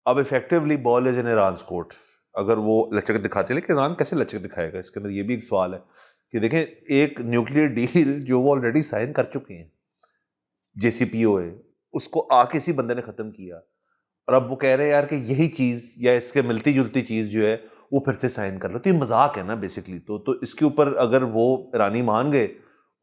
अब effectively ball is in Iran court. अगर वो लचक दिखाते हैं, लेकिन ईरान कैसे लचक दिखाएगा, इसके अंदर ये भी एक सवाल है कि देखें एक न्यूक्लियर डील जो वो ऑलरेडी साइन कर चुके हैं, JCPOA, उसको किसी बंदे ने खत्म किया, और अब वो कह रहे हैं यार कि यही चीज या इसके मिलती जुलती चीज जो है वो फिर से साइन कर लो। तो ये मजाक है ना बेसिकली। तो इसके ऊपर अगर वो ईरानी मान गए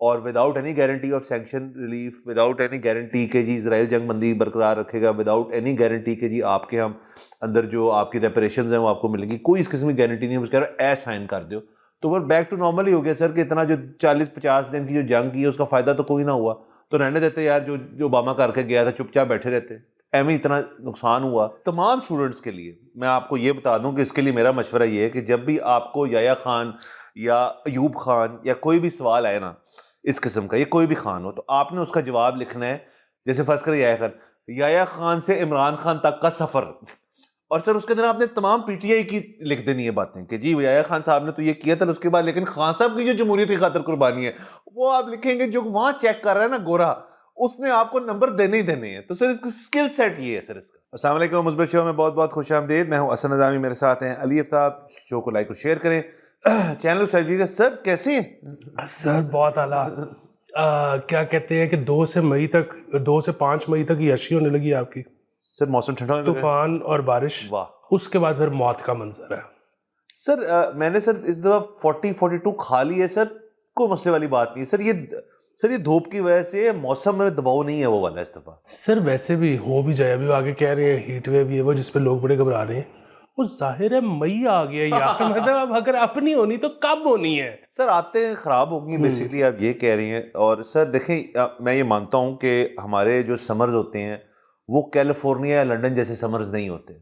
और without any guarantee of sanction relief, without any guarantee के जी इसराइल जंग बंदी बरकरार रखेगा, विदाउट एनी गारंटी के जी आपके हम अंदर जो आपकी रेपरेशन हैं वो आपको मिलेंगी, कोई इस किस्म की गारंटी नहीं है, कह रहे ए साइन कर दो, तो वो बैक टू नॉर्मल ही हो गया सर। कि इतना जो 40-50 दिन की जो जंग की है उसका फायदा तो कोई ना हुआ, तो रहने देते यार, जो ओबामा करके गया था चुपचाप बैठे रहते, एम इतना नुकसान हुआ तमाम स्टूडेंट्स के लिए। मैं आपको ये बता दूं कि इसके लिए मेरा मशवरा ये है कि जब भी आपको याया खान या अयूब खान या कोई भी सवाल आए ना इस किस्म का, ये कोई भी खान हो, तो आपने उसका जवाब लिखना है। जैसे फर्ज करें याया खान से इमरान खान तक का सफर, और सर उसके अंदर आपने तमाम PTI की लिख देनी है बातें कि जी याया खान साहब ने तो ये किया था, उसके बाद लेकिन खान साहब की जो जमहूरियत की खातिर कुर्बानी है वो आप लिखेंगे। जो वहां चेक कर रहा है ना गोरा, उसने आपको नंबर देने ही देने हैं। तो सर इसका स्किल सेट ये है सर इसका। अस्सलाम वालेकुम, मुस्बित शो में बहुत बहुत खुशामदीद। मैं हूं हसन नज़ामी, मेरे साथ हैं अली आफ्ताब। शो को लाइक और शेयर करें, चैनल को सब्सक्राइब कीजिएगा। सर कैसे हैं? सर बहुत आला। क्या कहते हैं कि 2 से 5 मई तक यशी होने लगी आपकी। सर मौसम ठंडा होने लगा। तूफान और बारिश, वाह। उसके बाद फिर मौत का मंजर है। सर मैंने सर इस दफा 40-42 खा ली है सर, कोई मसले वाली बात नहीं है सर। ये धूप की वजह से मौसम में दबाव नहीं है वो वाला इस दफा। सर वैसे भी हो भी जाए, अभी आगे कह रहे हैं हीट वेव ये वो जिस पे लोग बड़े घबरा रहे हैं, वो जाहिर है मई आ गया यार। मतलब अब अगर अब नहीं होनी तो कब होनी है? सर आते हैं खराब होगी बेसिकली, आप ये कह रही हैं। और सर देखें, मैं ये मानता हूँ कि हमारे जो समर्स होते हैं वो कैलिफोर्निया या लंदन जैसे समर्स नहीं होते,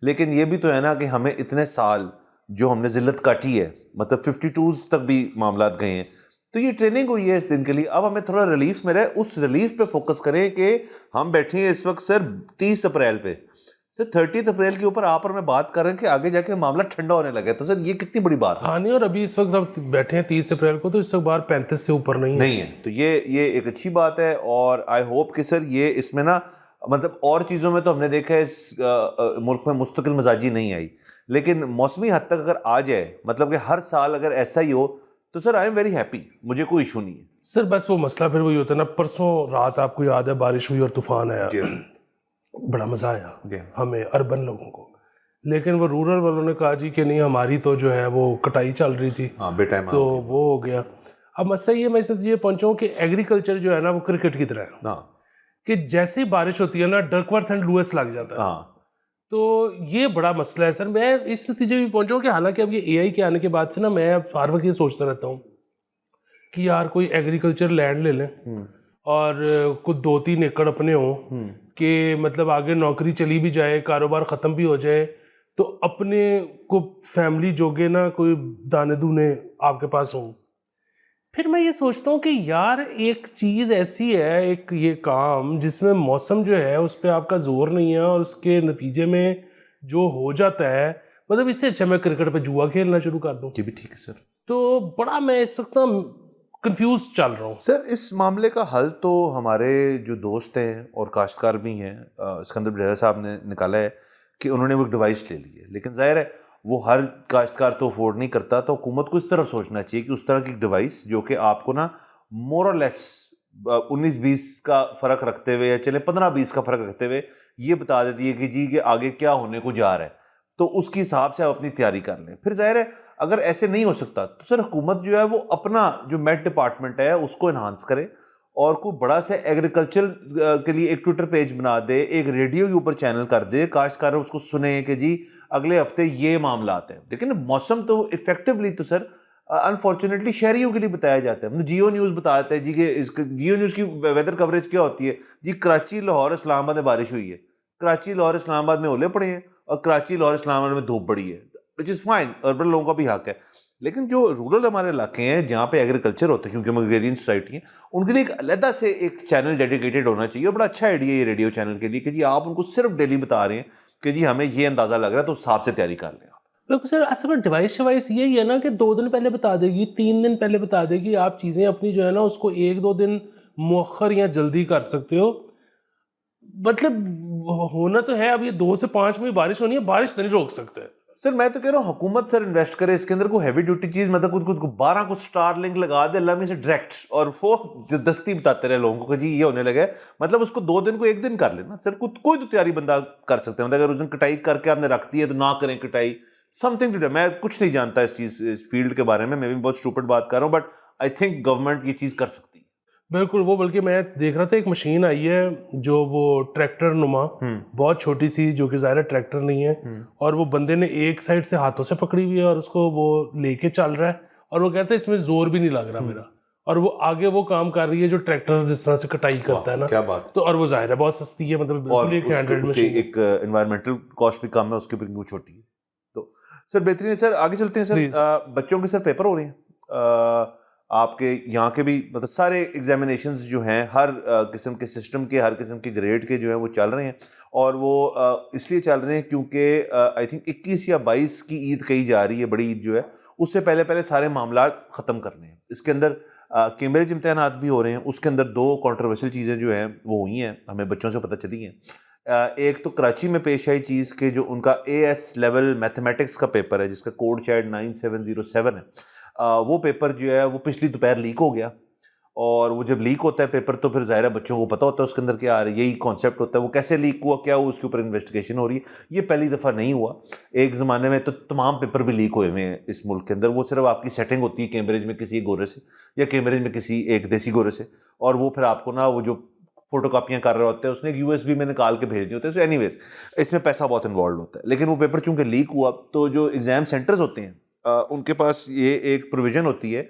लेकिन ये भी तो है ना कि हमें इतने साल जो हमने जिल्लत काटी है, मतलब 52 तक भी मामला गए हैं, तो ये ट्रेनिंग हुई है इस दिन के लिए। अब हमें थोड़ा रिलीफ मिला है, उस रिलीफ पे फोकस करें कि हम बैठे हैं इस वक्त सर 30 अप्रैल पे। सर 30 अप्रैल के ऊपर आप और मैं बात कर रहे हैं कि आगे जाके मामला ठंडा होने लगे, तो सर ये कितनी बड़ी बात है। हाँ नहीं, और अभी इस वक्त हम बैठे हैं 30 अप्रैल को, तो इस वक्त बाहर 35 से ऊपर नहीं है। तो ये एक अच्छी बात है। और आई होप कि सर ये इसमें ना, मतलब और चीज़ों में तो हमने देखा है इस मुल्क में मुस्तकिल मिजाजी नहीं आई, लेकिन मौसमी हद तक अगर आ जाए, मतलब कि हर साल अगर ऐसा ही हो, तो sir I am very happy, मुझे कोई इशू नहीं है सर। बस वो मसला फिर वही होता है ना, परसों रात आपको याद है बारिश हुई और तूफान आया, बड़ा मजा आया हमें अर्बन लोगों को, लेकिन वो रूरल वालों ने कहा जी कि नहीं हमारी तो जो है वो कटाई चल रही थी। बेटाइम तो वो हो गया। अब मसला ये मैं ये पहुंचा हूँ कि एग्रीकल्चर जो है ना वो क्रिकेट की तरह है कि जैसे ही बारिश होती है ना डर्कवर्थ एंड लुइस लग जाता है। तो ये बड़ा मसला है सर। मैं इस नतीजे भी पहुंचा हूँ कि हालांकि अब ये AI के आने के बाद से ना मैं अब हर वक्त ये सोचता रहता हूँ कि यार कोई एग्रीकल्चर लैंड ले लें और कुछ 2-3 एकड़ अपने हों कि मतलब आगे नौकरी चली भी जाए, कारोबार ख़त्म भी हो जाए, तो अपने को फैमिली जोगे ना कोई दाने दूने आपके पास हों। फिर मैं ये सोचता हूँ कि यार एक चीज़ ऐसी है, एक ये काम जिसमें मौसम जो है उस पर आपका जोर नहीं है और उसके नतीजे में जो हो जाता है, मतलब इससे अच्छा मैं क्रिकेट पे जुआ खेलना शुरू कर दूँ। ये भी ठीक है सर। तो बड़ा मैं इस वक्त ना कंफ्यूज चल रहा हूँ सर। इस मामले का हल तो हमारे जो दोस्त हैं और काश्तकार भी हैं, सिकंदर बडेरा साहब ने निकाला है कि उन्होंने वो एक डिवाइस ले ली है, लेकिन जाहिर है वो हर काश्तकार तो अफोर्ड नहीं करता। तो हुकूमत को इस तरफ सोचना चाहिए कि उस तरह की डिवाइस जो कि आपको ना मोर और लेस 19-20 का फ़र्क रखते हुए या चले 15-20 का फ़र्क रखते हुए ये बता देती है कि जी कि आगे क्या होने को जा रहा है, तो उसके हिसाब से आप अपनी तैयारी कर लें। फिर जाहिर है अगर ऐसे नहीं हो सकता तो सर हुकूमत जो है वो अपना जो मेट डिपार्टमेंट है उसको इन्हांस करे और कोई बड़ा सा एग्रीकल्चर के लिए एक ट्विटर पेज बना दे, एक रेडियो के ऊपर चैनल कर दे, काश्तकार उसको सुने कि जी अगले हफ्ते ये मामला आते हैं। लेकिन मौसम तो इफेक्टिवली तो सर अनफॉर्चुनेटली शहरियों के लिए बताया जाता है। मतलब जियो न्यूज़ बताता है जी कि जियो न्यूज़ की वेदर कवरेज क्या होती है जी, कराची लाहौर इस्लामाबाद में बारिश हुई है, कराची लाहौर इस्लामाबाद में ओले पड़े हैं और कराची लाहौर इस्लामाबाद में धूप पड़ी है, विच इज़ फाइन, अर्बन लोगों का भी हक है। लेकिन जो रूरल हमारे इलाके हैं जहाँ पे एग्रीकल्चर होता है, क्योंकि हम एग्रेरियन सोसाइटी हैं, उनके लिए एक अलग से एक चैनल डेडिकेटेड होना चाहिए। और बड़ा अच्छा आइडिया ये रेडियो चैनल के लिए कि जी आप उनको सिर्फ डेली बता रहे हैं कि जी हमें ये अंदाज़ा लग रहा है, तो उस हिसाब से तैयारी कर लें आप। बिल्कुल सर। असल में डिवाइस शिवाइस यही है ना कि 2 दिन पहले बता देगी, 3 दिन पहले बता देगी, आप चीज़ें अपनी जो है ना उसको 1-2 दिन मुअख्खर या जल्दी कर सकते हो। मतलब होना तो है, अब ये 2 से 5 में बारिश होनी है, बारिश तो नहीं रोक सकते सर। मैं तो कह रहा हूँ हुकूमत सर इन्वेस्ट करे इसके अंदर, कोई हैवी ड्यूटी चीज, मतलब कुछ 12 कुछ स्टार लिंक लगा दे अल्लाह में से डायरेक्ट, और वो दस्ती बताते रहे लोगों को कि जी ये होने लगे, मतलब उसको 2 दिन को 1 दिन कर लेना सर। कोई तो तैयारी बंदा कर सकते हैं, मतलब अगर उस दिन कटाई करके आपने रख दी है तो ना करें कटाई, समथिंग टू डू। मैं कुछ नहीं जानता इस चीज, इस फील्ड के बारे में, मैं भी बहुत स्टूपिड बात कर रहा हूँ, बट आई थिंक गवर्नमेंट ये चीज कर सकती है। बिल्कुल। वो बल्कि मैं देख रहा था एक मशीन आई है जो वो ट्रैक्टर नुमा, बहुत छोटी सी, जो कि ज़ाहिर ट्रैक्टर नहीं है, और वो बंदे ने एक साइड से हाथों से पकड़ी हुई है और उसको वो लेके चल रहा है, और वो कहता है इसमें जोर भी नहीं लग रहा मेरा, और वो आगे वो काम कर रही है जो ट्रैक्टर जिस तरह से कटाई करता है ना। क्या बात। तो और वो ज़ाहिर है बहुत सस्ती है, मतलब और बिल्कुल एक हैंडहेल्ड उसके मशीन। एक एनवायरमेंटल कॉस्ट भी कम है, उसकी भी वो छोटी है। तो सर बेहतरीन है सर, आगे चलते हैं सर। बच्चों के सर पेपर हो रहे हैं आपके यहाँ के भी, मतलब सारे एग्जामिनेशंस जो हैं हर किस्म के सिस्टम के, हर किस्म के ग्रेड के जो हैं वो चल रहे हैं, और वो इसलिए चल रहे हैं क्योंकि आई थिंक 21 या 22 की ईद कही जा रही है, बड़ी ईद जो है, उससे पहले पहले सारे मामला ख़त्म करने हैं। इसके अंदर कैम्ब्रिज इम्तहानात भी हो रहे हैं, उसके अंदर 2 कंट्रोवर्शियल चीज़ें जो हैं वो हुई हैं, हमें बच्चों से पता चली हैं। एक तो कराची में पेश आई चीज़ के जो उनका AS लेवल मैथमेटिक्स का पेपर है, जिसका कोड शायद 9707 है, वो पेपर जो है वो पिछली दोपहर लीक हो गया, और वो जब लीक होता है पेपर तो फिर ज़ाहिर है बच्चों को पता होता है उसके अंदर क्या आ रहा है, यही कॉन्सेप्ट होता है। वो कैसे लीक हुआ, क्या हुआ, उसके ऊपर इन्वेस्टिगेशन हो रही है। ये पहली दफ़ा नहीं हुआ, एक ज़माने में तो तमाम पेपर भी लीक हुए हुए हैं इस मुल्क के अंदर। वो सिर्फ आपकी सेटिंग होती है कैम्ब्रिज में किसी गोरे से, या कैम्ब्रिज में किसी एक देसी गोरे से, और वो फिर आपको ना वो जो फोटो कापियाँ कर रहे होते हैं उसने एक USB में निकाल के भेजने होते हैं। सो एनीवेज इसमें पैसा बहुत इन्वॉल्व होता है। लेकिन वो पेपर चूंकि लीक हुआ तो जो एग्जाम सेंटर्स होते हैं उनके पास ये एक प्रोविजन होती है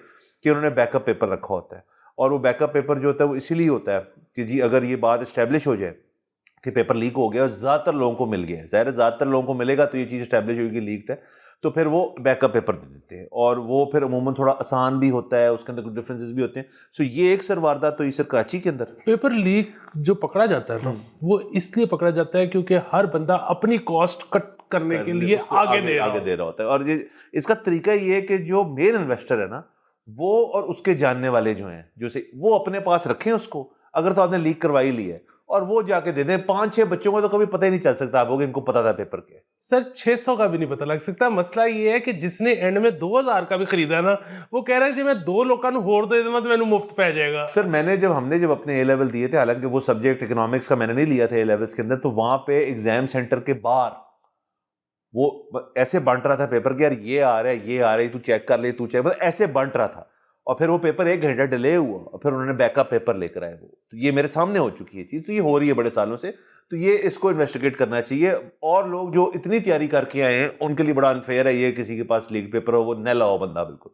कि उन्होंने बैकअप पेपर रखा होता है, और वो बैकअप पेपर जो होता है वो इसीलिए होता है कि जी अगर ये बात इस्टेब्लिश हो जाए कि पेपर लीक हो गया और ज़्यादातर लोगों को मिल गया है, ज़ाहिर ज़्यादातर लोगों को मिलेगा तो ये चीज़ इस्टेब्लिश होगी कि लीक्ड है, तो फिर वो बैकअप पेपर दे देते हैं, और वो फिर अमूमन थोड़ा आसान भी होता है, उसके अंदर कुछ डिफरेंसेस भी होते हैं। सो ये एक सर वारदात तो ये सर कराची के अंदर पेपर लीक जो पकड़ा जाता है ना, वो इसलिए पकड़ा जाता है क्योंकि हर बंदा अपनी कॉस्ट कट करने के लिए आगे दे रहा होता है, और ये इसका तरीका ये है कि जो मेन इन्वेस्टर है ना वो और उसके जानने वाले जो हैं, जो से वो अपने पास रखें उसको, अगर तो आपने लीक करवाई ली है, और वो जाके दे दें। 5-6 बच्चों को तो कभी पता ही नहीं चल सकता आपको कि इनको पता था पेपर के। सर 600 का भी नहीं पता लग सकता। मसला ये है कि जिसने एंड में 2000 का भी खरीदा ना, वो कह रहा है कि मैं 2 लोगों को होर दे दूंगा तो मैंने मुफ्त पै जाएगा। सर हमने जब अपने A लेवल दिए थे, हालांकि वो सब्जेक्ट इकोनॉमिक्स का मैंने नहीं लिया था A लेवल्स के अंदर, तो वहां पे एग्जाम सेंटर के बाहर वो ऐसे बांट रहा था पेपर कि यार ये आ रहा है, ये आ रहा है, तू चेक कर ले, तू चेक, मतलब ऐसे बांट रहा था। और फिर वो पेपर 1 घंटा डिले हुआ और फिर उन्होंने बैकअप पेपर लेकर आए वो। तो ये मेरे सामने हो चुकी है चीज़, तो ये हो रही है बड़े सालों से, तो ये इसको इन्वेस्टिगेट करना चाहिए। और लोग जो इतनी तैयारी करके आए हैं उनके लिए बड़ा अनफेयर है ये, किसी के पास लीक पेपर हो वो नैला हो बंदा बिल्कुल।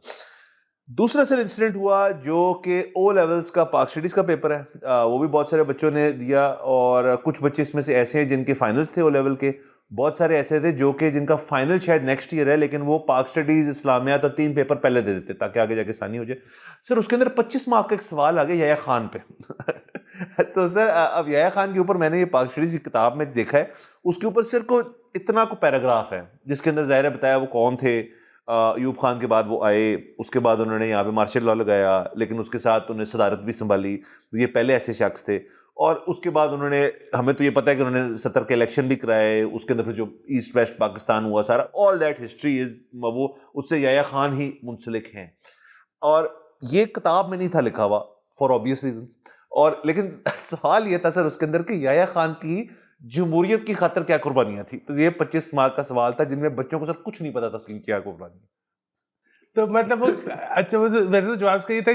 दूसरा सर इंसिडेंट हुआ जो कि O लेवल्स का पाक स्टडीज़ का पेपर है, वो भी बहुत सारे बच्चों ने दिया, और कुछ बच्चे इसमें से ऐसे हैं जिनके फाइनल्स थे O लेवल के, बहुत सारे ऐसे थे जो कि जिनका फाइनल शायद नेक्स्ट ईयर है, लेकिन वो पाक स्टडीज इस्लामियात और 3 पेपर पहले दे देते ताकि आगे जाके आसानी हो जाए। सर उसके अंदर 25 मार्क का एक सवाल आ गया याया खान पे तो सर अब याया खान के ऊपर मैंने ये पाक स्टडीज की किताब में देखा है, उसके ऊपर सिर्फ को इतना को पैराग्राफ है जिसके अंदर ज़ाहिर बताया वो कौन थे। अयूब खान के बाद वो आए, उसके बाद उन्होंने यहाँ पे मार्शल लॉ लगाया, लेकिन उसके साथ उन्होंने सदारत भी संभाली, ये पहले ऐसे शख्स थे। और उसके बाद उन्होंने, हमें तो ये पता है कि उन्होंने 70 के इलेक्शन भी कराए, उसके अंदर फिर जो ईस्ट वेस्ट पाकिस्तान हुआ सारा, ऑल दैट हिस्ट्री इज वो उससे याया खान ही मुंसलिक हैं। और ये किताब में नहीं था लिखा हुआ फॉर ऑब्वियस रीजंस, और लेकिन सवाल ये था सर उसके अंदर कि याया खान की जमहूरियत की खातर क्या कुर्बानियां थी। तो ये 25 मार्क का सवाल था जिनमें बच्चों को सर कुछ नहीं पता था उसकी क्या कुर्बानी। तो मतलब अच्छा वैसे तो जवाब इसका ये था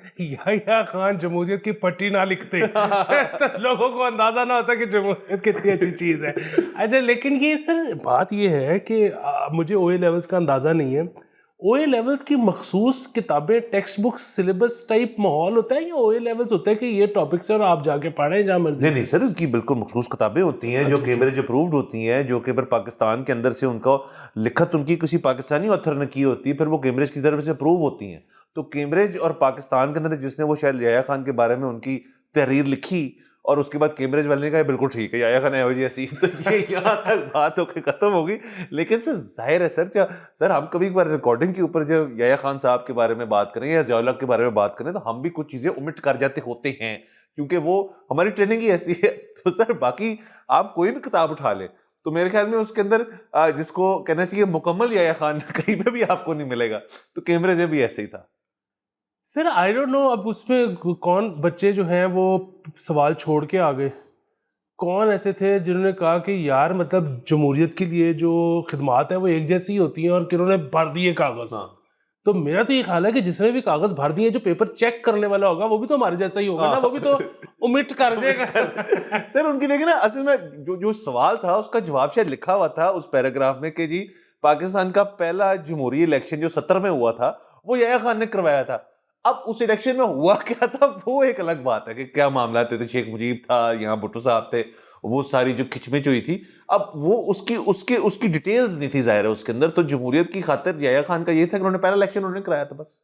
कि याया खान जमहूरियत की पट्टी ना लिखते तो लोगों को अंदाजा ना होता कि जमहूरियत कितनी अच्छी चीज है। अच्छा लेकिन ये सर बात ये है कि मुझे OA लेवल्स का अंदाजा नहीं है, OA लेवल्स की मखसूस किताबें, टेक्स्ट बुक, सिलेबस टाइप माहौल होता है, या OA लेवल्स होता है कि ये टॉपिक्स है और आप जाके पढ़ें जहाँ मर्जी? नहीं सर, उसकी बिल्कुल मखसूस किताबें होती हैं जो कैम्ब्रिज अप्रूव्ड होती हैं, जो कि फिर पाकिस्तान के अंदर से उनका लिखत उनकी किसी पाकिस्तानी ऑथर ने की होती है, फिर वो कैम्ब्रिज की तरफ से अप्रूव होती हैं। तो कैम्ब्रिज और पाकिस्तान के अंदर जिसने वो शायद याया खान के बारे में उनकी तहरीर लिखी, और उसके बाद कैम्ब्रिज वाले ने कहा बिल्कुल ठीक है याया खान है जी ऐसी, तो ये यहाँ तक बात होकर खत्म होगी। लेकिन सर जाहिर है सर हम कभी बार रिकॉर्डिंग के ऊपर जब याया खान साहब के बारे में बात करें या ज़िया-उल-हक के बारे में बात करें तो हम भी कुछ चीज़ें ओमिट कर जाते होते हैं, क्योंकि वो हमारी ट्रेनिंग ही ऐसी है। तो सर बाकी आप कोई भी किताब उठा ले तो मेरे ख्याल में उसके अंदर जिसको कहना चाहिए मुकम्मल याया खान कहीं पे भी आपको नहीं मिलेगा। तो कैमरे में भी ऐसे ही था सर। आई डोंट नो अब उसमें कौन बच्चे जो हैं वो सवाल छोड़ के आ गए, कौन ऐसे थे जिन्होंने कहा कि यार मतलब जमहूरियत के लिए जो खिदमात है वो एक जैसी ही होती हैं, और किन्होंने भर दिए कागज। हाँ। तो मेरा तो ये ख्याल है कि जिसने भी कागज भर दिए, जो पेपर चेक करने वाला होगा वो भी तो हमारे जैसा ही होगा ना, वो भी तो उमिट कर देगा। सर उनकी देखिए ना असल में जो सवाल था उसका जवाब शायद लिखा हुआ था उस पैराग्राफ में कि जी पाकिस्तान का पहला जमहूरी इलेक्शन जो 70 में हुआ था वो याया खान ने करवाया था। अब उस इलेक्शन में हुआ क्या था वो एक अलग बात है कि क्या मामला थे, शेख मुजीब था, यहाँ भुट्टो साहब थे, वो सारी जो खिचमिच हुई थी। अब वो उसकी डिटेल्स नहीं थी जाहिर है उसके अंदर। तो जमहूरियत की खातिर याया खान का ये था कि उन्होंने पहला इलेक्शन उन्होंने कराया था बस।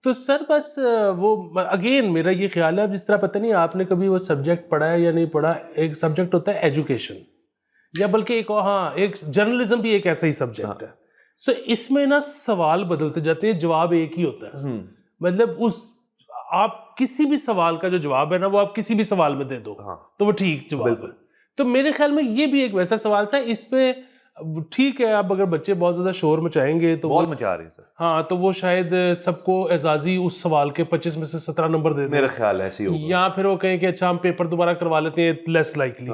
तो सर बस वो अगेन मेरा ये ख्याल है, अब जिस तरह पता नहीं आपने कभी वो सब्जेक्ट पढ़ा है या नहीं पढ़ा, एक सब्जेक्ट होता है एजुकेशन, या बल्कि एक जर्नलिज्म भी एक ऐसा ही सब्जेक्ट है। सो इसमें ना सवाल बदलते जाते हैं, जवाब एक ही होता है। मतलब आप किसी भी सवाल का जो जवाब है ना वो आप किसी भी सवाल में दे दो तो वो ठीक जवाब है। तो मेरे ख्याल में ये भी एक वैसा सवाल था। इसमें ठीक है, अब अगर बच्चे बहुत ज्यादा शोर मचाएंगे तो बहुत मचा रहे हैं सर। हाँ, तो वो शायद सबको एजाजी उस सवाल के 25 में से 17 नंबर दे दें, मेरा ख्याल ऐसे ही होगा। या फिर वो कहें कि अच्छा हम पेपर दोबारा करवा लेते हैं, लेस लाइकली।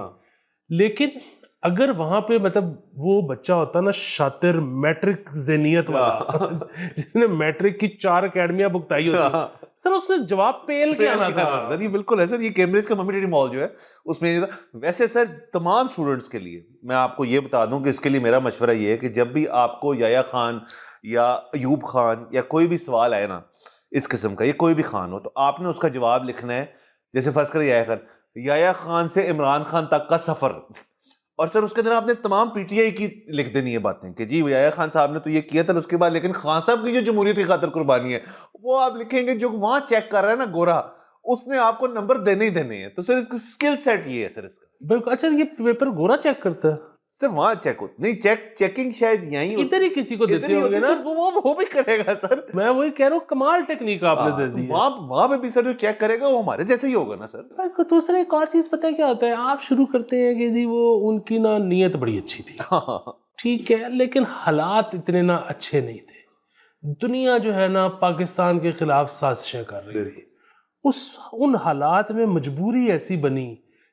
लेकिन अगर वहां पे मतलब वो बच्चा होता ना शातिर मैट्रिक ज़हनियत वाला जिसने मैट्रिक की 4 अकेडमियां भुगताई होती, सर उसने जवाब पेल के आना था। सर ये बिल्कुल है सर, ये कैम्ब्रिज का मम्मी डैडी मॉल जो है उसमें। वैसे सर तमाम स्टूडेंट्स के लिए मैं आपको ये बता दूं कि इसके लिए मेरा मशवरा ये है कि जब भी आपको याया खान या अयूब खान या कोई भी सवाल आए ना इस किस्म का, ये कोई भी खान हो, तो आपने उसका जवाब लिखना है। जैसे फर्ज करें याया खान से इमरान खान तक का सफर, और सर उसके अंदर आपने तमाम पीटीआई की लिख देनी है बातें कि जी याया खान साहब ने तो ये किया था, उसके बाद लेकिन खान साहब की जो जमहूरियत की खातिर कुर्बानी है वो आप लिखेंगे। जो वहां चेक कर रहा है ना गोरा, उसने आपको नंबर देने ही देने हैं। तो सर इसका स्किल सेट ये है सर इसका। बिल्कुल। अच्छा, ये पेपर गोरा चेक करता है सर? वहां चेक हो नहीं, चेकिंग शायद यहीं इधर ही किसी को देते होंगे ना। वो भी करेगा सर। मैं वही कह रहा हूँ, कमाल टेक्निक आपने दे दी है। वहां पे भी सर जो चेक करेगा वो हमारे जैसे ही होगा ना सर। दूसरा एक और चीज पता है क्या होता है, आप शुरू करते हैं कि जी वो उनकी ना नीयत बड़ी अच्छी थी, ठीक है, लेकिन हालात इतने ना अच्छे नहीं थे। दुनिया जो है ना पाकिस्तान के खिलाफ साजिशें कर रही थी। उन हालात में मजबूरी ऐसी बनी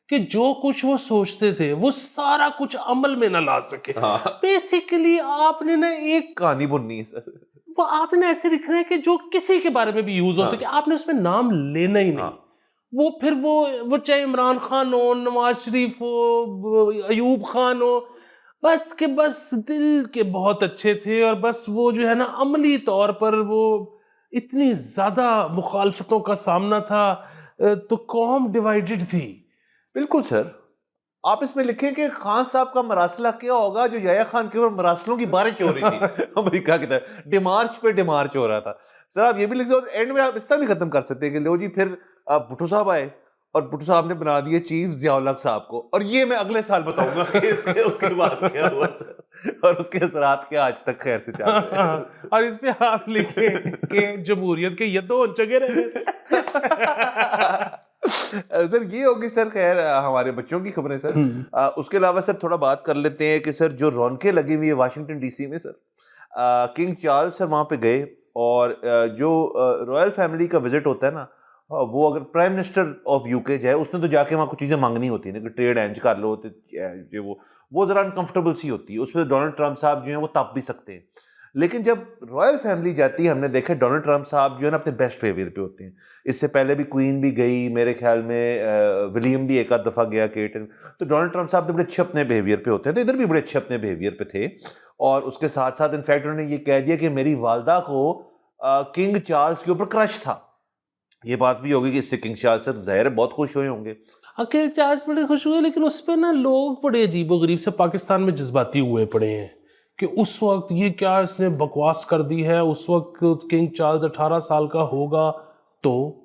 कि जो कुछ वो सोचते थे वो सारा कुछ अमल में ना ला सके। बेसिकली आपने ना एक कहानी बुननी है सर, वो आपने ऐसे लिखना है कि जो किसी के बारे में भी यूज हो सके। आपने उसमें नाम लेना ही नहीं। वो फिर वो चाहे इमरान खान हो, नवाज शरीफ हो, अयूब खान हो, बस के बस दिल के बहुत अच्छे थे, और बस वो जो है ना अमली तौर पर वो इतनी ज्यादा मुखालफतों का सामना था, तो कौम डिवाइडेड थी। बिल्कुल सर। आप इसमें लिखें कि खान साहब का मरासला क्या होगा जो याया खान के ऊपर मरासलों की बारिश हो रही थी अमेरिका की तरफ, डिमार्च पे डिमार्च हो रहा था। सर आप ये भी लिख सकते, एंड में आप इस तरह भी खत्म कर सकते हैं कि लो जी फिर भुट्टो साहब आए और भुट्टो साहब ने बना दिए चीफ ज़िया-उल-हक साहब को, और ये मैं अगले साल बताऊंगा कि उसके बाद क्या हुआ सर, और उसके असरात क्या आज तक खैर से चल रहे हैं। और इस पे आप लिखें कि जमहूरियत के यद्दो चगे रहे। सर ये होगी सर खैर हमारे बच्चों की खबरें सर। उसके अलावा सर थोड़ा बात कर लेते हैं कि सर जो रौनकें लगी हुई है वाशिंगटन डीसी में सर, किंग चार्ल्स सर वहाँ पे गए, और जो रॉयल फैमिली का विजिट होता है ना, वो अगर प्राइम मिनिस्टर ऑफ यूके जाए उसने तो जाके वहाँ कुछ चीज़ें मांगनी होती है ना, कि ट्रेड एंज कर लो, तो वो ज़रा अनकंफर्टेबल सी होती है। उसमें डोनाल्ड ट्रंप साहब जो हैं वो तप भी सकते हैं, लेकिन जब रॉयल फैमिली जाती है, हमने देखा डोनाल्ड ट्रंप साहब जो है ना अपने बेस्ट बिहेवियर पे होते हैं। इससे पहले भी क्वीन भी गई, मेरे ख्याल में विलियम भी एक आध दफ़ा गया, केट, तो डोनाल्ड ट्रंप साहब तो बड़े अच्छे अपने बिहेवियर पे होते हैं, तो इधर भी बड़े अच्छे अपने बिहेवियर पे थे। और उसके साथ साथ इनफैक्ट उन्होंने ये कह दिया कि मेरी वालदा को किंग चार्ल्स के ऊपर क्रश था। ये बात भी होगी कि इससे किंग चार्ल्स सर ज़ाहिर है बहुत खुश हुए होंगे। किंग चार्ल्स बड़े खुश हुए, लेकिन उस पर ना लोग बड़े अजीबोगरीब से पाकिस्तान में जज्बाती हुए पड़े हैं कि उस वक्त ये क्या इसने बकवास कर दी है। उस वक्त किंग चार्ल्स 18 साल का होगा, तो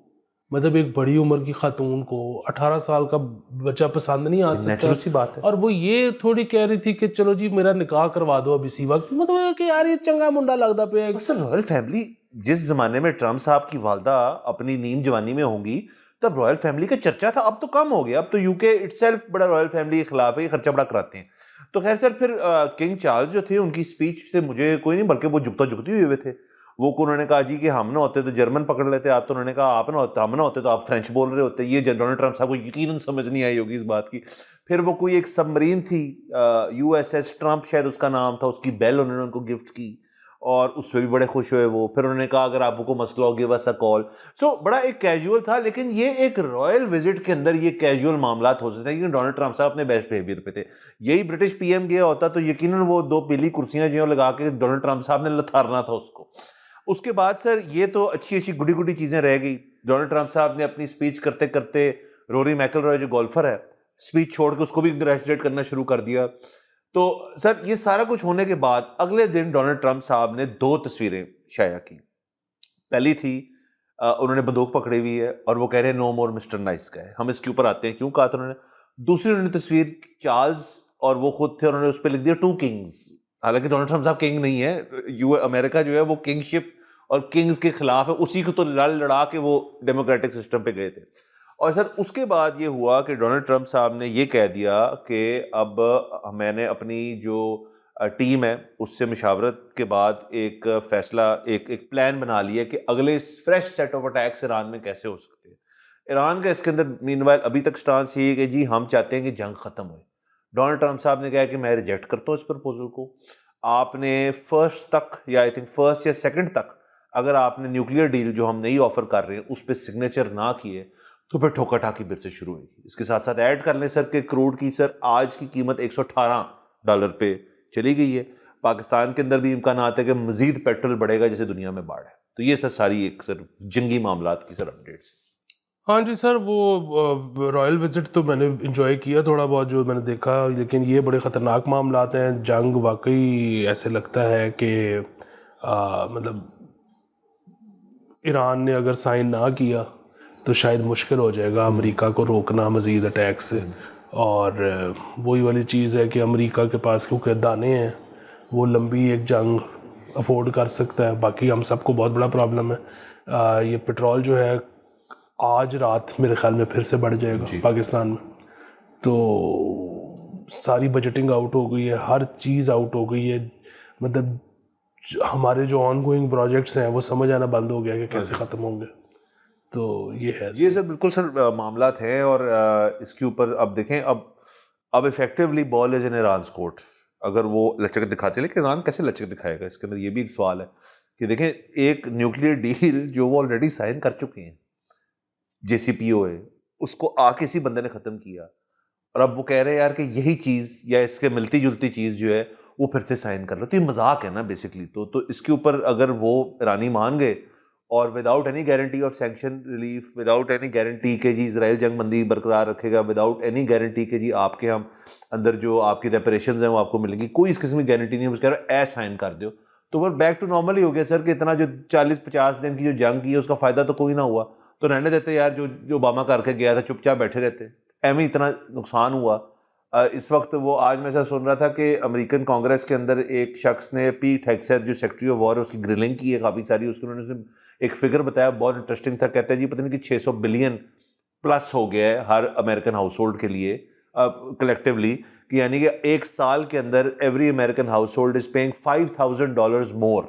मतलब एक बड़ी उम्र की खातून को 18 साल का बच्चा पसंद नहीं आ सकता, नेचुरल सी बात है। और वो ये थोड़ी कह रही थी कि चलो जी मेरा निकाह करवा दो अब इसी वक्त, मतलब कि यार ये चंगा मुंडा लगता पे। सर रॉयल फैमिली जिस जमाने में ट्रम्प साहब की वालदा अपनी नीम जवानी में होंगी, तब रॉयल फैमिली का चर्चा था, अब तो कम हो गया, अब तो यूके इटसेल्फ बड़ा रॉयल फैमिली के खिलाफ है, ये खर्चा बड़ा कराते हैं। तो खैर सर फिर किंग चार्ल्स जो थे उनकी स्पीच से मुझे कोई नहीं, बल्कि वो जुगता जुगती हुए थे। वो को उन्होंने कहा जी कि हम ना होते तो जर्मन पकड़ लेते आप, तो उन्होंने कहा आप ना होते, हम ना होते तो आप फ्रेंच बोल रहे होते। ये डोनाल्ड ट्रंप साहब को यकीनन समझ नहीं आई होगी इस बात की। फिर वो कोई एक सबमरीन थी यूएसएस ट्रंप शायद उसका नाम था, उसकी बेल उन्होंने उनको गिफ्ट की और उसमें भी बड़े खुश हुए वो। फिर उन्होंने कहा अगर आपको मसला हो गिव अस अ कॉल। सो बड़ा एक कैजुअल था, लेकिन ये एक रॉयल विजिट के अंदर ये कैजुअल मामला हो सकते हैं, क्योंकि डोनाल्ड ट्रंप साहब अपने बेस्ट बिहेवियर पे थे। यही ब्रिटिश पीएम गया होता तो यकीनन वो 2 पीली कुर्सियां जो लगा के डोनाल्ड ट्रंप साहब ने लथारना था उसको। उसके बाद सर ये तो अच्छी अच्छी गुडी गुडी चीजें रह गई। डोनाल्ड ट्रंप साहब ने अपनी स्पीच करते करते रोरी मैकइलरॉय जो गोल्फर है, स्पीच छोड़ के उसको भी कंग्रेचुलेट करना शुरू कर दिया। तो सर ये सारा कुछ होने के बाद अगले दिन डोनाल्ड ट्रंप साहब ने 2 तस्वीरें शाया की। पहली थी उन्होंने बंदूक पकड़ी हुई है और वो कह रहे हैं नो मोर मिस्टर नाइस गाय। हम इसके ऊपर आते हैं क्यों कहा था उन्होंने। दूसरी उन्होंने तस्वीर चार्ल्स और वो खुद थे, उन्होंने उस पर लिख दिया 2 किंग्स। हालांकि डोनाल्ड ट्रंप साहब किंग नहीं है, अमेरिका जो है वो किंगशिप और किंग्स के खिलाफ है, उसी को तो लड़ा के वो डेमोक्रेटिक सिस्टम पे गए थे। और सर उसके बाद ये हुआ कि डोनाल्ड ट्रंप साहब ने ये कह दिया कि अब मैंने अपनी जो टीम है उससे मशावरत के बाद एक फैसला, एक प्लान बना लिया कि अगले fresh set of attacks Iran में कैसे हो सकते हैं। ईरान का इसके अंदर मीनवाइल अभी तक स्टांस ये है कि जी हम चाहते हैं कि जंग खत्म हो। डोनाल्ड ट्रंप साहब ने कहा कि मैं रिजेक्ट करता हूँ इस प्रपोजल को। आपने फर्स्ट तक या आई थिंक फर्स्ट या सेकंड तक अगर आपने न्यूक्लियर डील जो हम नई ऑफर कर रहे हैं उस पर सिग्नेचर ना किए तो फिर ठोका ठाकी फिर से शुरू हुई। इसके साथ साथ ऐड कर लें सर कि क्रूड की सर आज की कीमत $118 पे चली गई है। पाकिस्तान के अंदर भी इम्कान है कि मजीद पेट्रोल बढ़ेगा जैसे दुनिया में बाढ़ है। तो ये सर सारी एक सर जंगी मामलात की सर अपडेट्स। हाँ जी सर, वो रॉयल विजिट तो मैंने इंजॉय किया थोड़ा बहुत जो मैंने देखा, लेकिन ये बड़े ख़तरनाक मामलात हैं। जंग वाकई ऐसे लगता है कि मतलब ईरान ने अगर साइन ना किया तो शायद मुश्किल हो जाएगा अमेरिका को रोकना मज़ीद अटैक से। और वही वाली चीज़ है कि अमेरिका के पास क्योंकि दाने हैं, वो लंबी एक जंग अफोर्ड कर सकता है। बाकी हम सबको बहुत बड़ा प्रॉब्लम है ये पेट्रोल जो है आज रात मेरे ख्याल में फिर से बढ़ जाएगा पाकिस्तान में। तो सारी बजटिंग आउट हो गई है, हर चीज़ आउट हो गई है। मतलब हमारे जो ऑनगोइंग प्रोजेक्ट्स हैं वो समझ आना बंद हो गया कि कैसे ख़त्म होंगे। तो ये है ये सर बिल्कुल सर मामलात हैं। और इसके ऊपर अब देखें, अब effectively ball is in Iran's court. अगर वो लचक दिखाते, लेकिन ईरान कैसे लचक दिखाएगा, इसके अंदर ये भी एक सवाल है कि देखें एक न्यूक्लियर डील जो वो ऑलरेडी साइन कर चुके हैं, JCPOA, उसको किसी बंदे ने ख़त्म किया और अब वो कह रहे हैं यार कि यही चीज़ या इसके मिलती जुलती चीज़ जो है वो फिर से साइन कर लो। तो ये मजाक है ना बेसिकली। तो इसके ऊपर अगर वो ईरानी मान गए और without any guarantee of sanction relief, without any guarantee के जी इसराइल जंग बंदी बरकरार रखेगा, विदाउट एनी गारंटी के जी आपके हम अंदर जो आपकी रेपरेशंस हैं वो आपको मिलेंगी, कोई इस किस्म की गारंटी नहीं है, कह रहे साइन कर दो, तो वो बैक टू नॉर्मल ही हो गया सर। कि इतना जो 40-50 दिन की जो जंग की है उसका फ़ायदा तो कोई ना हुआ, तो रहने देते यार, जो ओबामा करके गया था चुपचाप बैठे रहते, एम ही इतना नुकसान हुआ। इस वक्त वो आज मैं ऐसा सुन रहा था कि अमेरिकन कांग्रेस के अंदर एक शख्स ने पीट हेग्सेथ जो सेक्रेटरी ऑफ वॉर है उसकी ग्रिलिंग की है काफ़ी सारी। उसके उन्होंने एक फिगर बताया बहुत इंटरेस्टिंग था। कहते हैं जी पता नहीं कि 600 बिलियन प्लस हो गया है हर अमेरिकन हाउस होल्ड के लिए कलेक्टिवली, कि यानी कि एक साल के अंदर every American house hold is paying $5,000 मोर,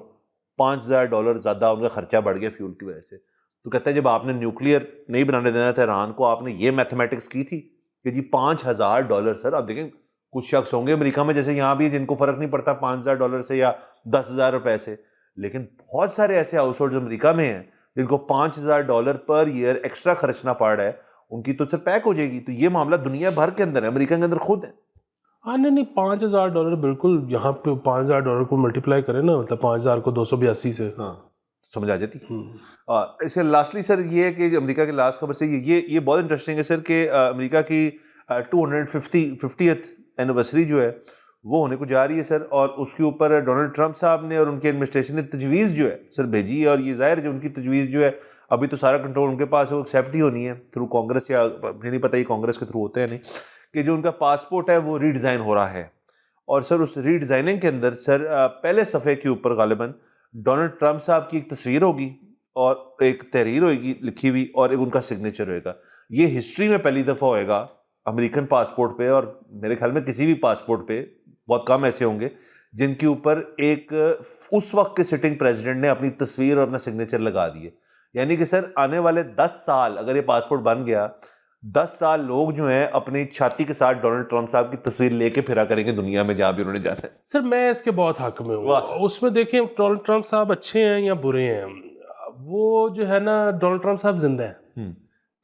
$5,000 ज़्यादा उनका खर्चा बढ़ गया फ्यूल की वजह से। तो कहता है जब आपने न्यूक्लियर नहीं बनाने देना था ईरान को, आपने ये मैथमेटिक्स की थी कि जी $5,000 सर। अब देखें कुछ शख्स होंगे अमेरिका में जैसे यहाँ भी जिनको फर्क नहीं पड़ता $5,000 से या $10,000 से, लेकिन बहुत सारे ऐसे हाउस होल्ड अमेरिका में हैं जिनको $5,000 पर ईयर एक्स्ट्रा खर्चना पड़ रहा है, उनकी तो सर पैक हो जाएगी। तो ये मामला दुनिया भर के अंदर है, अमेरिका के अंदर खुद है। हाँ नहीं, $5,000 बिल्कुल, यहाँ पे $5,000 को मल्टीप्लाई करें ना, मतलब 5,000 को 282 से, हाँ समझ आ जाती। इसके लास्टली सर ये है कि अमेरिका की लास्ट खबर से ये बहुत इंटरेस्टिंग है सर कि अमेरिका की 250th एनिवर्सरी जो है वो होने को जा रही है सर। और उसके ऊपर डोनाल्ड ट्रंप साहब ने और उनकी एडमिनिस्ट्रेशन ने तजवीज़ जो है सर भेजी है। और ये जाहिर जो उनकी तजवीज़ जो है अभी तो सारा कंट्रोल उनके पास है, वो एक्सेप्ट ही होनी है थ्रू कांग्रेस, या नहीं पता ये कांग्रेस के थ्रू होते हैं नहीं, कि जो उनका पासपोर्ट है वो रीडिज़ाइन हो रहा है। और सर उस रीडिज़ाइनिंग के अंदर सर पहले सफ़े के ऊपर गालिबन डोनाल्ड ट्रंप साहब की एक तस्वीर होगी और एक तहरीर होगी लिखी हुई और एक उनका सिग्नेचर होएगा। ये हिस्ट्री में पहली दफ़ा होएगा अमेरिकन पासपोर्ट पे, और मेरे ख्याल में किसी भी पासपोर्ट पे बहुत कम ऐसे होंगे जिनके ऊपर एक उस वक्त के सिटिंग प्रेसिडेंट ने अपनी तस्वीर और अपना सिग्नेचर लगा दिए। यानी कि सर आने वाले 10 साल अगर ये पासपोर्ट बन गया, 10 साल लोग जो हैं अपनी छाती के साथ डोनाल्ड ट्रंप साहब की तस्वीर लेके फिरा करेंगे दुनिया में जहां भी उन्होंने जाना है। सर मैं इसके बहुत हक में हूँ। उसमें देखें डोनाल्ड ट्रंप साहब अच्छे हैं या बुरे हैं, वो जो है ना डोनाल्ड ट्रंप साहब जिंदा है,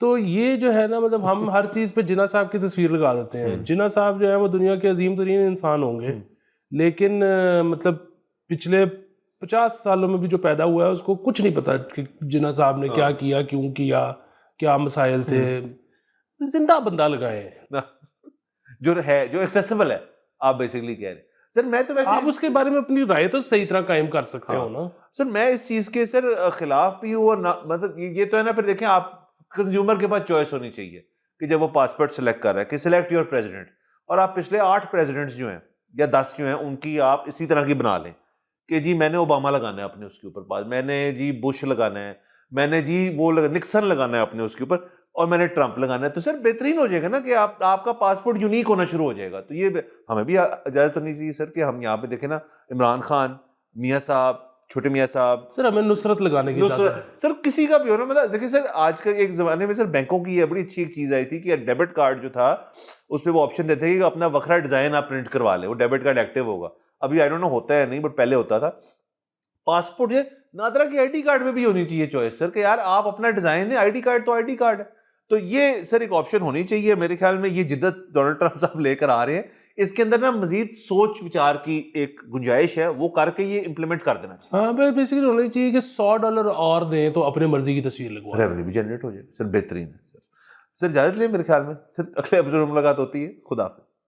तो ये जो है ना मतलब हम हर चीज़ पे जिन्ना साहब की तस्वीर लगा देते हैं। जिन्ना साहब जो है वो दुनिया के अजीम तरीन इंसान होंगे, लेकिन मतलब पिछले 50 सालों में भी जो पैदा हुआ है उसको कुछ नहीं पता कि जिन्ना साहब ने क्या किया, क्यों किया, क्या मसाइल थे। जिंदा बंदा लगाए हैं जो है, जो एक्सेसिबल है, आप बेसिकली कह रहे हैं। सर मैं तो वैसे आप उसके बारे में अपनी राय तो सही तरह कायम कर सकते हो ना। सर मैं इस चीज़ के सर खिलाफ भी हूँ, और ना मतलब ये तो है ना, फिर देखें आप कंज्यूमर के पास चॉइस होनी चाहिए कि जब वो पासपोर्ट सेलेक्ट कर रहा है कि सिलेक्ट योर प्रेसिडेंट, और आप पिछले 8 प्रेसिडेंट्स जो हैं या 10 जो हैं उनकी आप इसी तरह की बना लें कि जी मैंने ओबामा लगाना है अपने उसके ऊपर पास, मैंने जी बुश लगाना है, मैंने जी वो निक्सन लगाना है अपने उसके ऊपर, और मैंने ट्रंप लगाना है। तो सर बेहतरीन हो जाएगा ना कि आपका पासपोर्ट यूनिक होना शुरू हो जाएगा। तो ये हमें भी इजाजत होनी चाहिए सर कि हम यहाँ पे देखें ना, इमरान खान, मियाँ साहब, छोटे मियाँ साहब, सर हमें नुसरत लगाने की सर किसी का भी हो ना, मतलब देखिए सर आज के एक जमाने में सर बैंकों की ये बड़ी अच्छी एक चीज आई थी कि डेबिट कार्ड जो था उस पर वो ऑप्शन देते हैं कि अपना वखरा डिजाइन आप प्रिंट करवा ले, वो डेबिट कार्ड एक्टिव होगा। अभी आई डोंट नो होता है नहीं, बट पहले होता था। पासपोर्ट है नादरा की आईडी कार्ड में भी होनी चाहिए चॉइस सर कि यार आप अपना डिजाइन है, आईडी कार्ड तो आईडी कार्ड है। तो ये सर एक ऑप्शन होनी चाहिए मेरे ख्याल में। ये जिद्दत डोनाल्ड ट्रंप साहब लेकर आ रहे हैं, इसके अंदर ना मजीद सोच विचार की एक गुंजाइश है, वो करके ये इंप्लीमेंट कर देना चाहिए। हाँ बेसिकली होना चाहिए कि $100 और दें तो अपने मर्जी की तस्वीर लगवा, रेवेन्यू भी जनरेट हो जाए। सर बेहतरीन है सर। सर इजाजत लें मेरे ख्याल में, सर अगले एपिसोड में मुलाकात होती है। खुदा हाफिज।